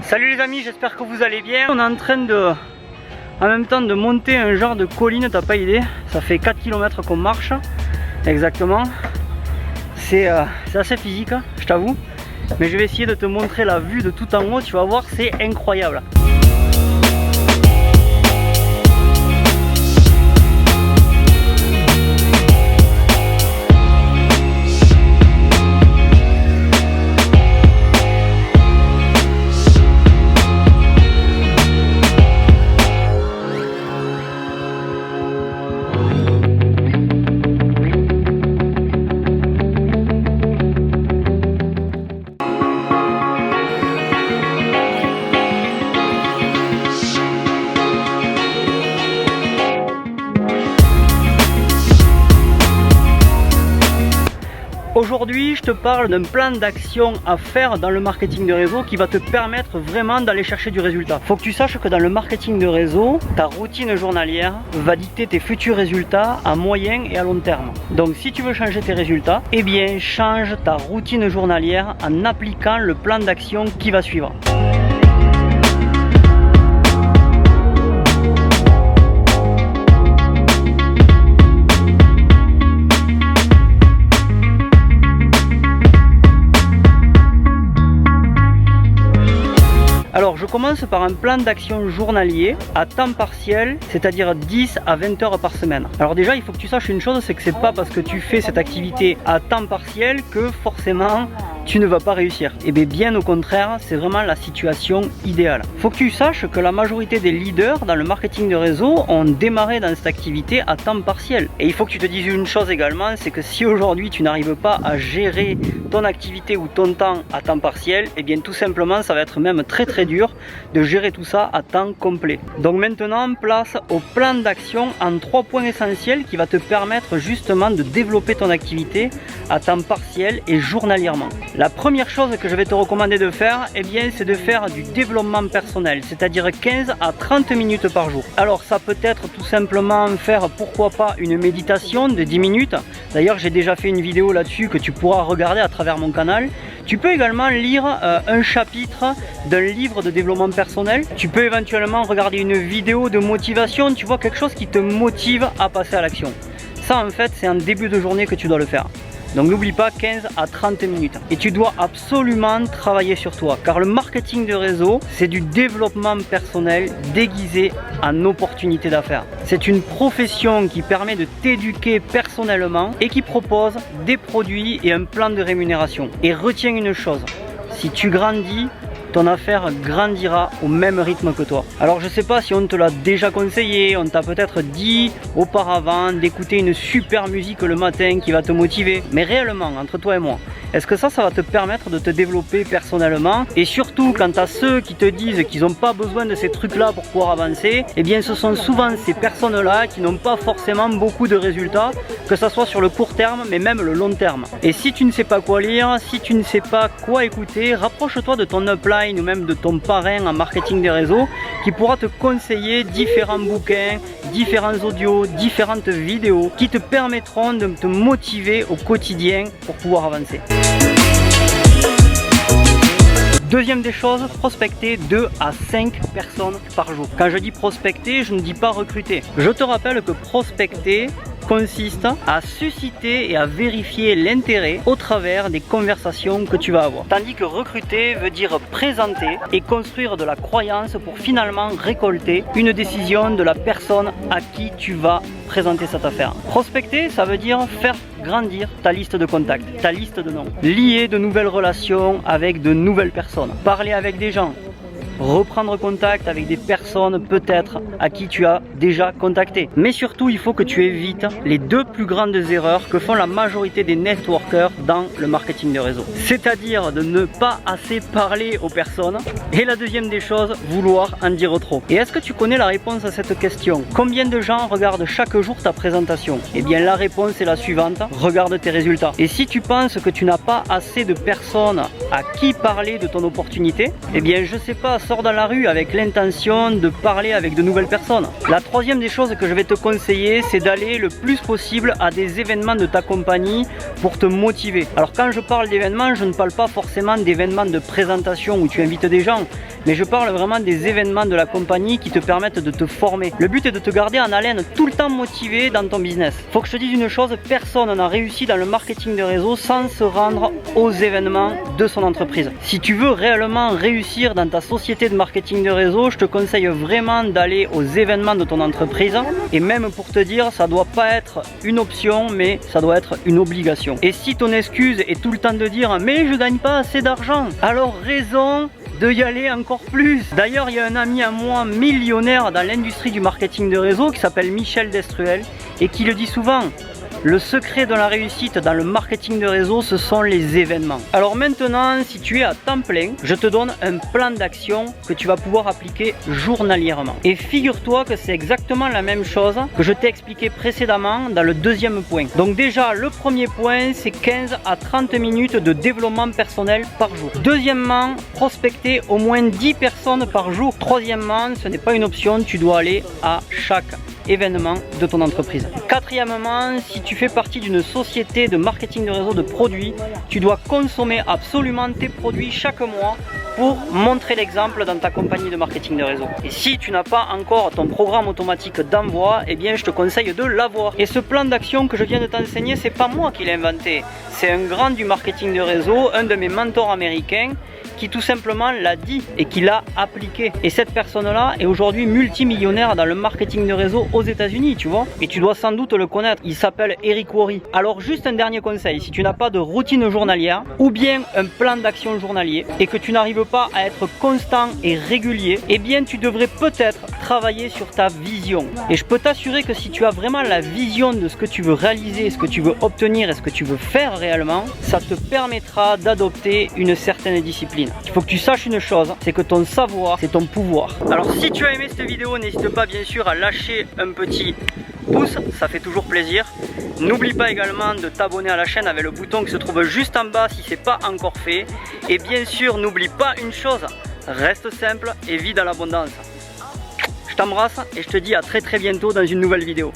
Salut les amis, j'espère que vous allez bien. On est en train en même temps de monter un genre de colline, t'as pas idée. Ça fait 4 km qu'on marche, exactement. C'est assez physique, je t'avoue. Mais je vais essayer de te montrer la vue de tout en haut, tu vas voir, c'est incroyable. Aujourd'hui, je te parle d'un plan d'action à faire dans le marketing de réseau qui va te permettre vraiment d'aller chercher du résultat. Faut que tu saches que dans le marketing de réseau, ta routine journalière va dicter tes futurs résultats à moyen et à long terme. Donc si tu veux changer tes résultats, eh bien change ta routine journalière en appliquant le plan d'action qui va suivre. Alors je commence par un plan d'action journalier à temps partiel, c'est-à-dire 10 à 20 heures par semaine. Alors déjà il faut que tu saches une chose, c'est que c'est pas parce que tu fais cette activité à temps partiel que forcément tu ne vas pas réussir. Et bien au contraire, c'est vraiment la situation idéale. Faut que tu saches que la majorité des leaders dans le marketing de réseau ont démarré dans cette activité à temps partiel. Et il faut que tu te dises une chose également, c'est que si aujourd'hui tu n'arrives pas à gérer ton activité ou ton temps à temps partiel, et bien tout simplement ça va être même très dur de gérer tout ça à temps complet. Donc maintenant, place au plan d'action en 3 points essentiels qui va te permettre justement de développer ton activité à temps partiel et journalièrement. La première chose que je vais te recommander de faire, c'est de faire du développement personnel, c'est-à-dire 15 à 30 minutes par jour. Alors ça peut être tout simplement faire, pourquoi pas, une méditation de 10 minutes. D'ailleurs j'ai déjà fait une vidéo là-dessus que tu pourras regarder à travers mon canal. Tu peux également lire un chapitre d'un livre de développement personnel. Tu peux éventuellement regarder une vidéo de motivation, tu vois, quelque chose qui te motive à passer à l'action. Ça en fait c'est en début de journée que tu dois le faire. Donc n'oublie pas 15 à 30 minutes. Et tu dois absolument travailler sur toi. Car le marketing de réseau, c'est du développement personnel déguisé en opportunité d'affaires. C'est une profession qui permet de t'éduquer personnellement et qui propose des produits et un plan de rémunération. Et retiens une chose, si tu grandis, ton affaire grandira au même rythme que toi. Alors je sais pas si on te l'a déjà conseillé, on t'a peut-être dit auparavant d'écouter une super musique le matin qui va te motiver, mais réellement, entre toi et moi, est-ce que ça va te permettre de te développer personnellement? Et surtout, quant à ceux qui te disent qu'ils n'ont pas besoin de ces trucs-là pour pouvoir avancer, ce sont souvent ces personnes-là qui n'ont pas forcément beaucoup de résultats, que ce soit sur le court terme, mais même le long terme. Et si tu ne sais pas quoi lire, si tu ne sais pas quoi écouter, rapproche-toi de ton upline ou même de ton parrain en marketing des réseaux qui pourra te conseiller différents bouquins, différents audios, différentes vidéos qui te permettront de te motiver au quotidien pour pouvoir avancer. Deuxième des choses, prospecter 2 à 5 personnes par jour. Quand je dis prospecter, je ne dis pas recruter. Je te rappelle que prospecter consiste à susciter et à vérifier l'intérêt au travers des conversations que tu vas avoir. Tandis que recruter veut dire présenter et construire de la croyance pour finalement récolter une décision de la personne à qui tu vas présenter cette affaire. Prospecter, ça veut dire faire grandir ta liste de contacts, ta liste de noms, lier de nouvelles relations avec de nouvelles personnes, parler avec des gens, reprendre contact avec des personnes peut-être à qui tu as déjà contacté. Mais surtout, il faut que tu évites les 2 plus grandes erreurs que font la majorité des networkers dans le marketing de réseau. C'est-à-dire de ne pas assez parler aux personnes et la deuxième des choses, vouloir en dire trop. Et est-ce que tu connais la réponse à cette question? Combien de gens regardent chaque jour ta présentation? La réponse est la suivante, regarde tes résultats. Et si tu penses que tu n'as pas assez de personnes à qui parler de ton opportunité, je sais pas, sors dans la rue avec l'intention de parler avec de nouvelles personnes. La troisième des choses que je vais te conseiller, c'est d'aller le plus possible à des événements de ta compagnie pour te motiver. Alors quand je parle d'événements, je ne parle pas forcément d'événements de présentation où tu invites des gens, mais je parle vraiment des événements de la compagnie qui te permettent de te former. Le but est de te garder en haleine, tout le temps motivé dans ton business. Faut que je te dise une chose, personne n'a réussi dans le marketing de réseau sans se rendre aux événements de son entreprise. Si tu veux réellement réussir dans ta société de marketing de réseau, je te conseille vraiment d'aller aux événements de ton entreprise. Et même pour te dire, ça doit pas être une option, mais ça doit être une obligation. Et si ton excuse est tout le temps de dire mais je gagne pas assez d'argent, alors raison de y aller encore plus. D'ailleurs, il y a un ami à moi millionnaire dans l'industrie du marketing de réseau qui s'appelle Michel Destruel et qui le dit souvent. Le secret de la réussite dans le marketing de réseau, ce sont les événements. Alors maintenant, si tu es à temps plein, je te donne un plan d'action que tu vas pouvoir appliquer journalièrement. Et figure-toi que c'est exactement la même chose que je t'ai expliqué précédemment dans le deuxième point. Donc déjà, le premier point, c'est 15 à 30 minutes de développement personnel par jour. Deuxièmement, prospecter au moins 10 personnes par jour. Troisièmement, ce n'est pas une option, tu dois aller à chaque événement de ton entreprise. Quatrièmement, si tu fais partie d'une société de marketing de réseau de produits, tu dois consommer absolument tes produits chaque mois pour montrer l'exemple dans ta compagnie de marketing de réseau. Et si tu n'as pas encore ton programme automatique d'envoi, eh bien je te conseille de l'avoir. Et ce plan d'action que je viens de t'enseigner, c'est pas moi qui l'ai inventé. C'est un grand du marketing de réseau, un de mes mentors américains, qui tout simplement l'a dit et qui l'a appliqué. Et cette personne-là est aujourd'hui multimillionnaire dans le marketing de réseau aux États-Unis, tu vois. Et tu dois sans doute le connaître. Il s'appelle Eric Worre. Alors juste un dernier conseil, si tu n'as pas de routine journalière ou bien un plan d'action journalier et que tu n'arrives pas à être constant et régulier, eh bien tu devrais peut-être travailler sur ta vision. Et je peux t'assurer que si tu as vraiment la vision de ce que tu veux réaliser, ce que tu veux obtenir et ce que tu veux faire réellement, ça te permettra d'adopter une certaine discipline. Il faut que tu saches une chose, c'est que ton savoir, c'est ton pouvoir. Alors si tu as aimé cette vidéo, n'hésite pas bien sûr à lâcher un petit pouce, ça fait toujours plaisir. N'oublie pas également de t'abonner à la chaîne avec le bouton qui se trouve juste en bas si ce n'est pas encore fait. Et bien sûr, n'oublie pas une chose, reste simple et vis dans l'abondance. Je t'embrasse et je te dis à très bientôt dans une nouvelle vidéo.